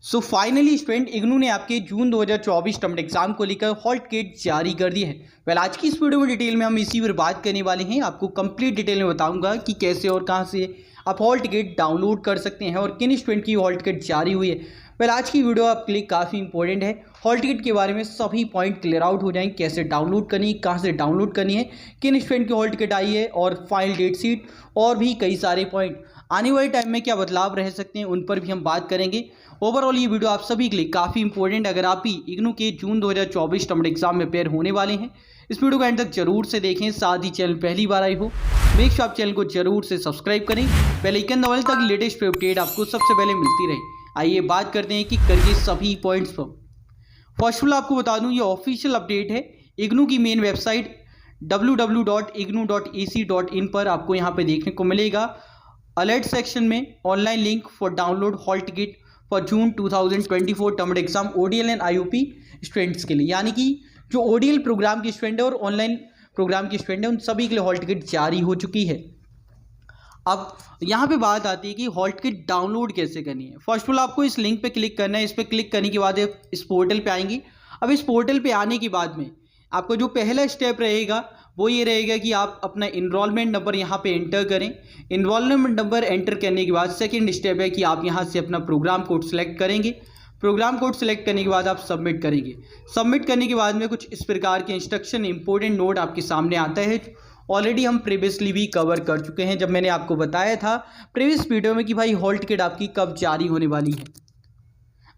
So finally student IGNOU ने आपके जून 2024 term exam को लेकर हॉल टिकट जारी कर दिए हैं। आज की इस वीडियो में डिटेल में हम इसी पर बात करने वाले हैं। आपको कंप्लीट डिटेल में बताऊंगा कि कैसे और कहां से आप हॉल टिकट डाउनलोड कर सकते हैं और किन स्टूडेंट की हॉल टिकट जारी हुई है। आज की वीडियो आपके लिए काफ़ी इंपॉर्टेंट है। हॉल टिकट के बारे में सभी पॉइंट क्लियर आउट हो जाएंगे, कैसे डाउनलोड करनी है, कहाँ से डाउनलोड करनी है, किन स्टूडेंट की हॉल टिकट आई है और फाइनल डेट शीट और भी कई सारे पॉइंट आने वाले टाइम में क्या बदलाव रह सकते हैं उन पर भी हम बात करेंगे। ओवरऑल ये वीडियो आप सभी के लिए काफ़ी इंपॉर्टेंट। अगर आप भी इग्नू के जून 2024 टर्म एग्जाम में पेयर होने वाले हैं, इस वीडियो को एंड तक जरूर से देखें। साथ ही चैनल पहली बार आई हो मेक श्योर आप चैनल को जरूर से सब्सक्राइब करें, बेल आइकन दबाएं ताकि लेटेस्ट अपडेट आपको सबसे पहले मिलती रहे। आइए बात करते हैं कि करिए सभी पॉइंट्स पर। फर्स्ट ऑफ ऑल आपको बता दूं ये ऑफिशियल अपडेट है। इग्नू की मेन वेबसाइट www.ignu.ac.in पर आपको यहाँ पे देखने को मिलेगा अलर्ट सेक्शन में online link for download hall ticket for June 2024 term exam ODL and IUP students के लिए, यानी कि जो ओडीएल प्रोग्राम के स्टूडेंट है और ऑनलाइन प्रोग्राम के स्टूडेंट है उन सभी के लिए हॉल टिकट जारी हो चुकी है। अब यहाँ पे बात आती है कि हॉल टिकट डाउनलोड कैसे करनी है। फर्स्ट ऑफ ऑल आपको इस लिंक पे क्लिक करना है। इस पर क्लिक करने के बाद इस पोर्टल पे आएंगी। अब इस पोर्टल पे आने के बाद में आपको जो पहला स्टेप रहेगा वो ये रहेगा कि आप अपना इनरोलमेंट नंबर यहाँ पे एंटर करें। इनरोलमेंट नंबर एंटर करने के बाद सेकंड स्टेप है कि आप यहाँ से अपना प्रोग्राम कोड सेलेक्ट करेंगे। प्रोग्राम कोड सेलेक्ट करने के बाद आप सबमिट करेंगे। सबमिट करने के बाद में कुछ इस प्रकार के इंस्ट्रक्शन इंपॉर्टेंट नोट आपके सामने आता है। ऑलरेडी हम प्रीवियसली भी कवर कर चुके हैं जब मैंने आपको बताया था प्रीवियस वीडियो में कि भाई हॉल टिकट आपकी कब जारी होने वाली है।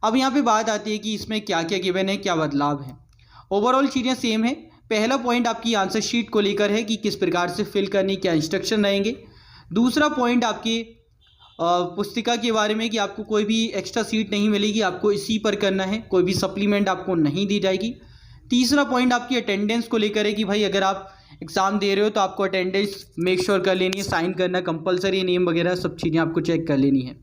अब यहाँ पे बात आती है कि इसमें क्या क्या गिवन है, क्या बदलाव है। ओवरऑल चीज़ें सेम है। पहला पॉइंट आपकी आंसर शीट को लेकर है कि किस प्रकार से फिल करनी, क्या इंस्ट्रक्शन रहेंगे। दूसरा पॉइंट आपकी पुस्तिका के बारे में कि आपको कोई भी एक्स्ट्रा सीट नहीं मिलेगी, आपको इसी पर करना है, कोई भी सप्लीमेंट आपको नहीं दी जाएगी। तीसरा पॉइंट आपकी अटेंडेंस को लेकर है कि भाई अगर आप एग्ज़ाम दे रहे हो तो आपको अटेंडेंस मेक श्योर कर लेनी है, साइन करना कंपलसरी, नेम वगैरह सब चीज़ें आपको चेक कर लेनी है।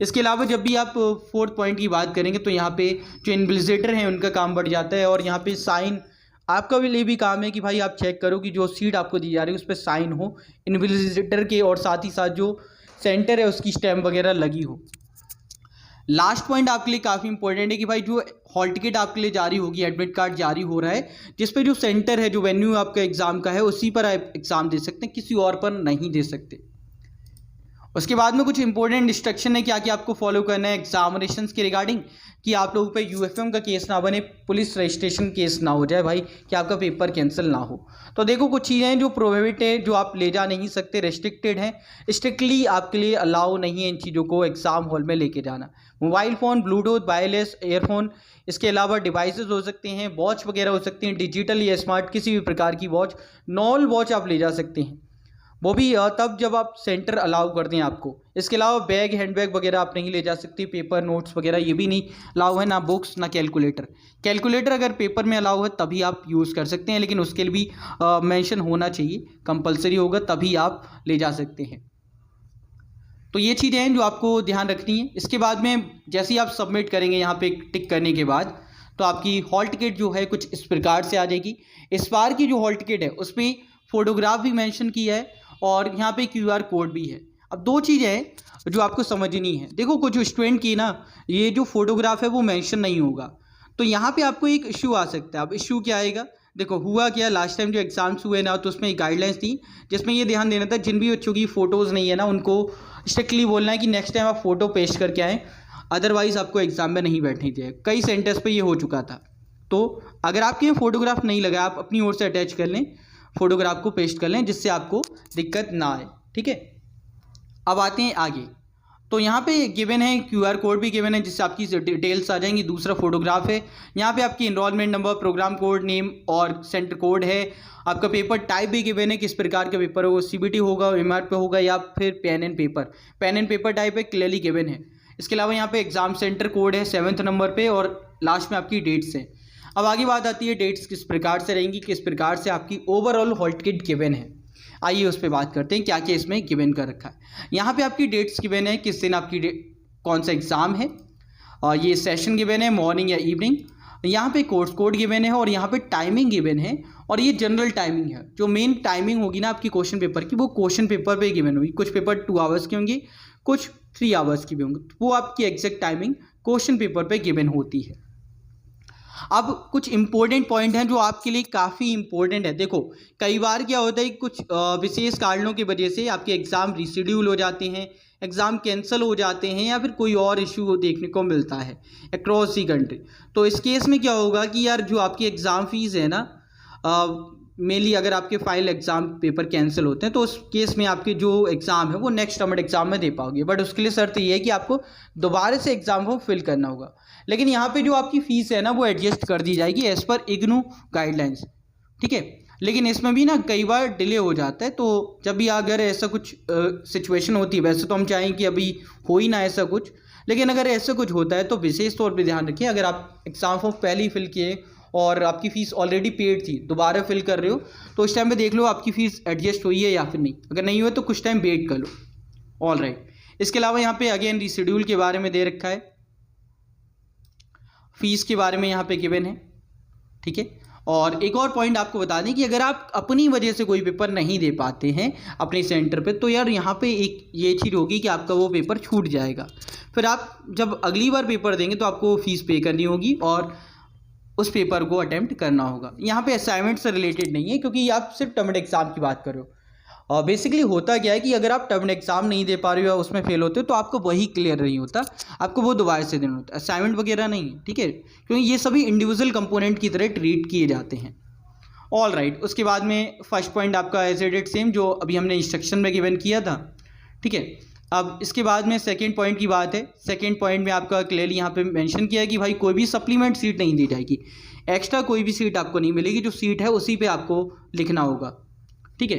इसके अलावा जब भी आप फोर्थ पॉइंट की बात करेंगे तो यहाँ पे जो इन्विजिलेटर हैं उनका काम बढ़ जाता है और यहाँ पे साइन आपका भी लिए भी काम है कि भाई आप चेक करो कि जो सीट आपको दी जा रही है उस पर साइन हो इन्विजिलेटर के, और साथ ही साथ जो सेंटर है उसकी स्टैम्प वगैरह लगी हो। लास्ट पॉइंट आपके लिए काफ़ी इंपॉर्टेंट है कि भाई जो हॉल टिकट आपके लिए जारी होगी, एडमिट कार्ड जारी हो रहा है, जिस पे जो सेंटर है, जो वेन्यू आपका एग्ज़ाम का है उसी पर आप एग्ज़ाम दे सकते हैं, किसी और पर नहीं दे सकते। उसके बाद में कुछ इंपॉर्टेंट इंस्ट्रक्शन है क्या कि आपको फॉलो करना है एग्जामिनेशन के रिगार्डिंग, कि आप लोगों पे यूएफएम का केस ना बने, पुलिस रजिस्ट्रेशन केस ना हो जाए भाई, कि आपका पेपर कैंसिल ना हो। तो देखो कुछ चीज़ें जो प्रोहिबिट है, जो आप ले जा नहीं सकते, रेस्ट्रिक्टेड हैं, स्ट्रिक्टली आपके लिए अलाउ नहीं है इन चीज़ों को एग्ज़ाम हॉल में लेके जाना। Mobile phone, Bluetooth, wireless earphone, इसके अलावा डिवाइसेस हो सकते हैं, वॉच वगैरह हो सकती हैं, डिजिटल या स्मार्ट किसी भी प्रकार की वॉच, नॉल वॉच आप ले जा सकते हैं, वो भी तब जब आप सेंटर अलाउ कर दें आपको। इसके अलावा बैग, हैंडबैग वगैरह आप नहीं ले जा सकते, पेपर नोट्स वगैरह ये भी नहीं अलाउ है, ना बुक्स ना कैलकुलेटर। कैलकुलेटर अगर पेपर में अलाउ है तभी आप यूज़ कर सकते हैं, लेकिन उसके लिए भी मेंशन होना चाहिए, कंपलसरी होगा तभी आप ले जा सकते हैं। तो ये चीज़ें हैं जो आपको ध्यान रखनी है। इसके बाद में जैसे ही आप सबमिट करेंगे यहाँ पे टिक करने के बाद तो आपकी हॉल टिकट जो है कुछ इस प्रकार से आ जाएगी। इस बार की जो हॉल टिकट है उसमें फ़ोटोग्राफ भी मेंशन किया है और यहाँ पे क्यूआर कोड भी है। अब दो चीज़ें हैं जो आपको समझनी है। देखो कुछ स्टूडेंट की ना ये जो फोटोग्राफ है वो मेंशन नहीं होगा, तो यहाँ पे आपको एक इशू आ सकता है। अब इशू क्या आएगा, देखो हुआ क्या, लास्ट टाइम जो एग्जाम्स हुए ना तो उसमें एक गाइडलाइंस थी जिसमें ये ध्यान देना था जिन भी बच्चों की फ़ोटोज़ नहीं है ना उनको स्ट्रिक्टली बोलना है कि नेक्स्ट टाइम आप फ़ोटो पेश करके आएँ, अदरवाइज़ आपको एग्ज़ाम में नहीं बैठनी चाहिए। कई सेंटर्स पर ये हो चुका था। तो अगर आपके यहाँ फ़ोटोग्राफ नहीं लगा, आप अपनी ओर से अटैच कर लें, फोटोग्राफ को पेस्ट कर लें जिससे आपको दिक्कत ना आए। ठीक है, अब आते हैं आगे। तो यहाँ पे गिवन है क्यूआर कोड भी गिवन है जिससे आपकी डिटेल्स आ जाएंगी। दूसरा फोटोग्राफ है, यहाँ पे आपकी enrolment number, programme code, name और सेंटर कोड है। आपका पेपर टाइप भी गिवन है, किस प्रकार का पेपर होगा, सीबीटी होगा, एमआर पे होगा या फिर pen and paper. Pen and paper type है, क्लियरली गिवन है। इसके अलावा यहाँ पे एग्जाम सेंटर कोड है 7th नंबर पे और लास्ट में आपकी डेट्स है। अब आगे बात आती है डेट्स किस प्रकार से रहेंगी, किस प्रकार से आपकी ओवरऑल हॉल टिकट गिवन है। आइए उस पर बात करते हैं क्या क्या इसमें गिवन कर रखा है। यहाँ पे आपकी डेट्स गिवन है, किस दिन आपकी कौन सा एग्ज़ाम है, और ये सेशन गिवन है, मॉर्निंग या इवनिंग। यहाँ पे कोर्स कोड गिवन है और यहाँ पे टाइमिंग गिवन है, और ये जनरल टाइमिंग है। जो मेन टाइमिंग होगी ना आपकी क्वेश्चन पेपर की वो क्वेश्चन पेपर पे गिवन होगी। कुछ पेपर 2 आवर्स के होंगे, कुछ 3 आवर्स की भी होंगे, तो वो आपकी एग्जैक्ट टाइमिंग क्वेश्चन पेपर पे गिवन होती है। अब कुछ इंपॉर्टेंट पॉइंट हैं जो आपके लिए काफ़ी इंपॉर्टेंट है। देखो कई बार क्या होता है, कुछ विशेष कारणों की वजह से आपके एग्ज़ाम रिशेड्यूल हो जाते हैं, एग्ज़ाम कैंसिल हो जाते हैं, या फिर कोई और इशू देखने को मिलता है अक्रॉस दी कंट्री। तो इस केस में क्या होगा कि यार जो आपकी एग्ज़ाम फीस है ना, मेनली अगर आपके फाइल एग्ज़ाम पेपर कैंसिल होते हैं तो उस केस में आपके जो एग्ज़ाम है वो नेक्स्ट टर्म एग्ज़ाम में दे पाओगे, बट उसके लिए शर्त ये है कि आपको दोबारा से एग्ज़ाम फॉर्म फिल करना होगा। लेकिन यहाँ पे जो आपकी फ़ीस है ना वो एडजस्ट कर दी जाएगी एज़ पर इग्नू गाइडलाइंस, ठीक है। लेकिन इसमें भी ना कई बार डिले हो जाता है, तो जब भी अगर ऐसा कुछ सिचुएशन होती है, वैसे तो हम चाहें कि अभी हो ही ना ऐसा कुछ, लेकिन अगर ऐसा कुछ होता है तो विशेष तौर पर ध्यान रखिए। अगर आप एग्ज़ाम फॉर्म पहले ही फिल किए और आपकी फ़ीस ऑलरेडी पेड थी, दोबारा फिल कर रहे हो, तो उस टाइम पे देख लो आपकी फ़ीस एडजस्ट हुई है या फिर नहीं। अगर नहीं हुआ तो कुछ टाइम वेट कर लो। ऑल राइट, इसके अलावा यहाँ पे अगेन रिशेड्यूल के बारे में दे रखा है, फीस के बारे में यहाँ पे गिवन है, ठीक है। और एक और पॉइंट आपको बता दें कि अगर आप अपनी वजह से कोई पेपर नहीं दे पाते हैं अपने सेंटर पे, तो यार यहाँ पे एक ये चीज़ होगी कि आपका वो पेपर छूट जाएगा। फिर आप जब अगली बार पेपर देंगे तो आपको फ़ीस पे करनी होगी और उस पेपर को अटेम्प्ट करना होगा। यहाँ पे असाइनमेंट से रिलेटेड नहीं है, क्योंकि आप सिर्फ टर्म एग्ज़ाम की बात कर रहे हो। और बेसिकली होता क्या है कि अगर आप टर्म एग्ज़ाम नहीं दे पा रहे हो या उसमें फेल होते हो तो आपको वही क्लियर नहीं होता, आपको वो दोबारा से देना होता है, असाइनमेंट वगैरह नहीं है, ठीक है। क्योंकि ये सभी इंडिविजुअल कंपोनेंट की तरह ट्रीट किए जाते हैं। ऑल राइट, उसके बाद में फर्स्ट पॉइंट आपका एज एड सेम जो अभी हमने इंस्ट्रक्शन में गिवन किया था, ठीक है। अब इसके बाद में सेकंड पॉइंट की बात है। सेकंड पॉइंट में आपका क्लियरली यहाँ पे मेंशन किया है कि भाई कोई भी सप्लीमेंट सीट नहीं दी जाएगी, एक्स्ट्रा कोई भी सीट आपको नहीं मिलेगी, जो सीट है उसी पे आपको लिखना होगा, ठीक है।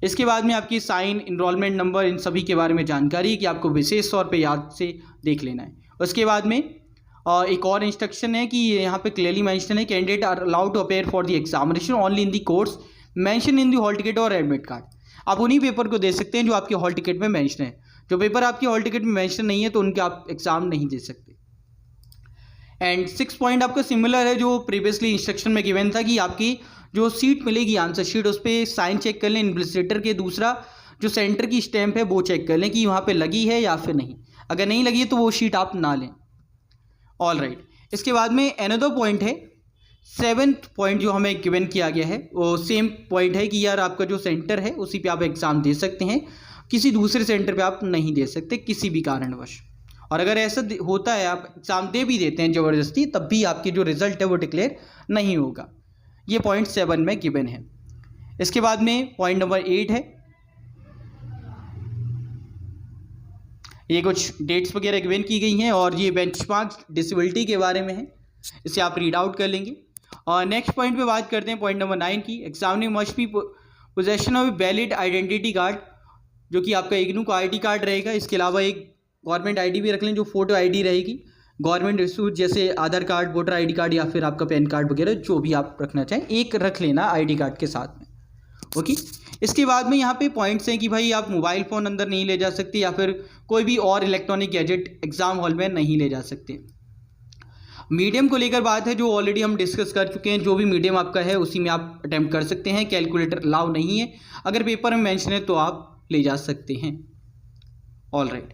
इसके बाद में आपकी साइन, इनरोलमेंट नंबर, इन सभी के बारे में जानकारी कि आपको विशेष तौर पे याद से देख लेना है। उसके बाद में एक और इंस्ट्रक्शन है कि यहाँ पे क्लियरली मेंशन है, candidate are allowed to appear for the examination only in the course mention in the hall ticket और एडमिट कार्ड। आप उन्हीं पेपर को दे सकते हैं जो आपके हॉल टिकट में मेंशन है। जो पेपर आपके हॉल टिकट में मेंशन नहीं है तो उनके आप एग्ज़ाम नहीं दे सकते। एंड 6 पॉइंट आपका सिमिलर है जो प्रीवियसली इंस्ट्रक्शन में गिवन था कि आपकी जो सीट मिलेगी आंसर शीट, उस पर साइन चेक कर लें इन्विजिलेटर के, दूसरा जो सेंटर की स्टैंप है वो चेक कर लें कि वहाँ पे लगी है या फिर नहीं। अगर नहीं लगी है तो वो शीट आप ना लें। ऑल राइट, इसके बाद में अनदर पॉइंट है 7th पॉइंट जो हमें गिवन किया गया है, वो सेम पॉइंट है कि यार आपका जो सेंटर है उसी पे आप एग्ज़ाम दे सकते हैं, किसी दूसरे सेंटर पे आप नहीं दे सकते किसी भी कारणवश। और अगर ऐसा होता है आप एग्ज़ाम दे भी देते हैं ज़बरदस्ती, तब भी आपकी जो रिज़ल्ट है वो डिक्लेयर नहीं होगा। ये पॉइंट 7 में गिवन है। इसके बाद में पॉइंट नंबर 8 है, ये कुछ डेट्स वगैरह गिवन की गई हैं और ये बेंचमार्क डिसेबिलिटी के बारे में है, इसे आप रीड आउट कर लेंगे। और नेक्स्ट पॉइंट पे बात करते हैं पॉइंट नंबर 9 की। Examiner must be possession of valid identity card, जो कि आपका इग्नू का आईडी कार्ड रहेगा। इसके अलावा एक गवर्नमेंट आईडी भी रख लें जो फोटो आईडी रहेगी, गवर्नमेंट इशूड जैसे आधार कार्ड, वोटर आईडी कार्ड या फिर आपका पैन कार्ड वगैरह जो भी आप रखना चाहें, एक रख लेना आईडी कार्ड के साथ में, ओके। इसके बाद में यहाँ पे पॉइंट्स हैं कि भाई आप मोबाइल फ़ोन अंदर नहीं ले जा सकते या फिर कोई भी और इलेक्ट्रॉनिक गैजेट एग्ज़ाम हॉल में नहीं ले जा सकते। मीडियम को लेकर बात है जो ऑलरेडी हम डिस्कस कर चुके हैं, जो भी मीडियम आपका है उसी में आप अटैम्प्ट कर सकते हैं। कैलकुलेटर अलाउ नहीं है, अगर पेपर में मेंशन है तो आप ले जा सकते हैं। ऑल राइट,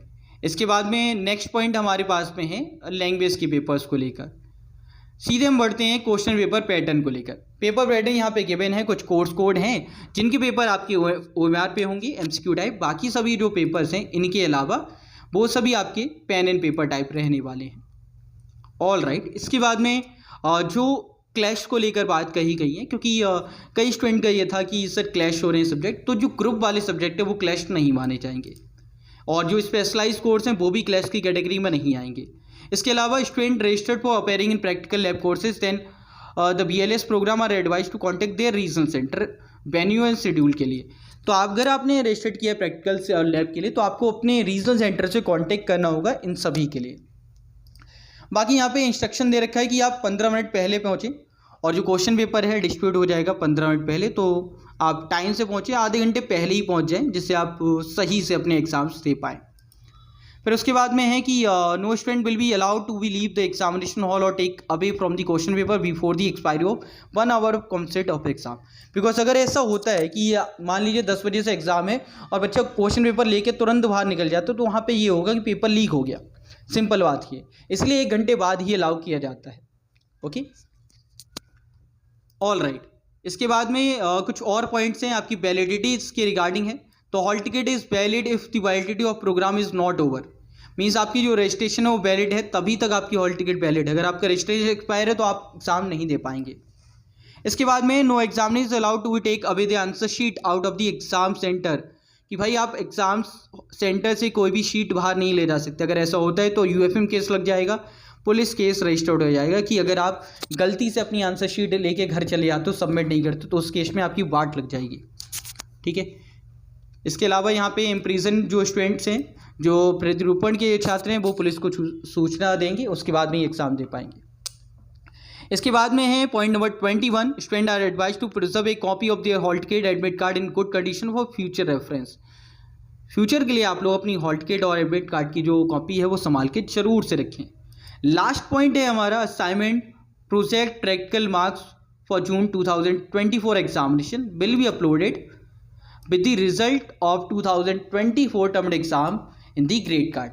इसके बाद में नेक्स्ट पॉइंट हमारे पास में है लैंग्वेज के पेपर्स को लेकर। सीधे हम बढ़ते हैं क्वेश्चन पेपर पैटर्न को लेकर। पेपर पैटर्न यहाँ पे गिवन है, कुछ कोर्स कोड हैं जिनके पेपर आपके OMR पे होंगे MCQ टाइप। बाकी सभी जो पेपर्स हैं इनके अलावा वो सभी आपके पेन एंड पेपर टाइप रहने वाले हैं। ऑल राइट, इसके बाद में जो क्लैश को लेकर बात कही गई है, क्योंकि कई स्टूडेंट का ये था कि सर क्लैश हो रहे हैं सब्जेक्ट, तो जो ग्रुप वाले सब्जेक्ट है वो क्लैश नहीं माने जाएंगे और जो स्पेशलाइज्ड कोर्स हैं वो भी क्लैश की कैटेगरी में नहीं आएंगे। इसके अलावा student registered for appearing in practical lab courses then the BLS programme are advise to contact their regional centre venue and schedule के लिए। तो अगर आपने रजिस्टर्ड किया है प्रैक्टिकल और लैब के लिए तो आपको अपने रीजनल सेंटर से कॉन्टेक्ट करना होगा इन सभी के लिए। बाकी यहाँ पे इंस्ट्रक्शन दे रखा है कि आप 15 मिनट पहले पहुँचें और जो क्वेश्चन पेपर है डिस्ट्रीब्यूट हो जाएगा 15 मिनट पहले, तो आप टाइम से पहुँचे, आधे घंटे पहले ही पहुँच जाएँ जिससे आप सही से अपने एग्ज़ाम्स दे पाएँ। फिर उसके बाद में है कि no student will be allowed to be leave the examination hall और take away from the question paper before the expiry of 1 hour of concept of exam. Because अगर ऐसा होता है कि मान लीजिए 10 बजे से एग्ज़ाम है और बच्चा क्वेश्चन पेपर लेके तुरंत बाहर निकल जाता है तो वहाँ पे ये होगा कि पेपर लीक हो गया, सिंपल बात ये, इसलिए 1 घंटे बाद ही अलाउ किया जाता है। Okay, all right. इसके बाद में कुछ और पॉइंट्स हैं आपकी वैलिडिटी इसके रिगार्डिंग है। तो hall ticket is valid if the validity of programme is not over. Means आपकी जो रजिस्ट्रेशन है वो वैलिड है, तभी तक आपकी हॉल टिकट वैलिड है। अगर आपका रजिस्ट्रेशन एक्सपायर है तो आप एग्जाम नहीं दे पाएंगे। इसके बाद में no examiner is allowed to take away the answer sheet out of the exam centre, कि भाई आप एग्जाम सेंटर से कोई भी शीट बाहर नहीं ले जा सकते। अगर ऐसा होता है तो यूएफएम केस लग जाएगा, पुलिस केस रजिस्टर्ड हो जाएगा कि अगर आप गलती से अपनी आंसर शीट लेके घर चले जाते हो, सबमिट नहीं करते, तो उस केस में आपकी वाट लग जाएगी। ठीक है, इसके अलावा यहाँ पे इम्प्रिजन जो स्टूडेंट्स हैं, जो प्रतिरूपण के छात्र हैं, वो पुलिस को सूचना देंगे, उसके बाद में एग्ज़ाम दे पाएंगे। इसके बाद में है point number 21, student are advise to preserve a copy of their hall ticket admit card in good condition for future reference. Future के लिए आप लोग अपनी हॉल टिकट और एडमिट कार्ड की जो कॉपी है वो संभाल के जरूर से रखें। लास्ट पॉइंट है हमारा assignment project practical marks for June 2024 examination will be uploaded with the result of 2024 term exam in the grade card.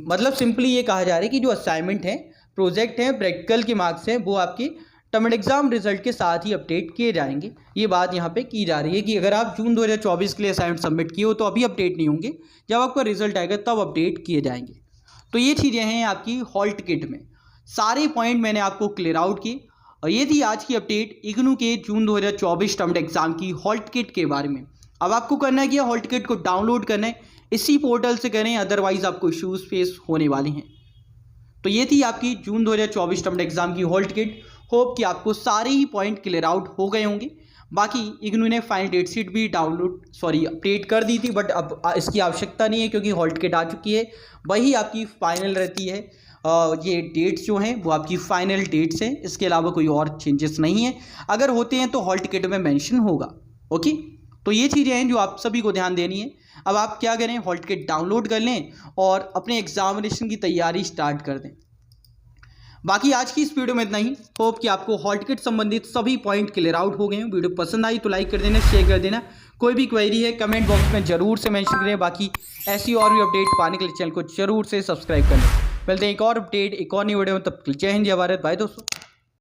मतलब सिंपली ये कहा जा रहा है कि जो असाइनमेंट है, प्रोजेक्ट है, प्रैक्टिकल के मार्क्स हैं, वो आपके टर्म एग्जाम रिजल्ट के साथ ही अपडेट किए जाएंगे। ये बात यहाँ पे की जा रही है कि अगर आप जून 2024 के लिए असाइनमेंट सबमिट किए हो तो अभी अपडेट नहीं होंगे, जब आपका रिजल्ट आएगा तब अपडेट किए जाएंगे। तो ये चीज़ें हैं आपकी हॉल टिकट में। सारे पॉइंट मैंने आपको क्लियर आउट किए और ये थी आज की अपडेट इग्नू के जून 2024 टर्म एग्जाम की हॉल टिकट के बारे में। अब आपको करना है कि हॉल टिकट को डाउनलोड करना है, इसी पोर्टल से करें, अदरवाइज आपको इश्यूज फेस होने वाले हैं। तो ये थी आपकी जून 2024 टर्म एग्जाम की हॉल टिकट। होप कि आपको सारे ही पॉइंट क्लियर आउट हो गए होंगे। बाकी इग्नू ने फाइनल डेट शीट भी अपडेट कर दी थी, बट अब इसकी आवश्यकता नहीं है क्योंकि हॉल टिकट आ चुकी है, वही आपकी फाइनल रहती है। ये डेट्स जो हैं वो आपकी फाइनल डेट्स हैं, इसके अलावा कोई और चेंजेस नहीं है। अगर होते हैं तो हॉल टिकट में मेंशन होगा। ओके, तो ये चीज़ें हैं जो आप सभी को ध्यान देनी है। अब आप क्या करें, हॉल टिकट डाउनलोड कर लें और अपने एग्जामिनेशन की तैयारी स्टार्ट कर दें। बाकी आज की इस वीडियो में इतना ही। होप कि आपको हॉल टिकट संबंधित सभी पॉइंट क्लियर आउट हो गए हैं। वीडियो पसंद आई तो लाइक कर देना, शेयर कर देना। कोई भी क्वेरी है कमेंट बॉक्स में जरूर से मेंशन करें। बाकी ऐसी और भी अपडेट पाने के लिए चैनल को जरूर से सब्सक्राइब कर लें। मिलते हैं एक और अपडेट एक और नई वीडियो में, तब जय हिंद जय भारत, बाय दोस्तों।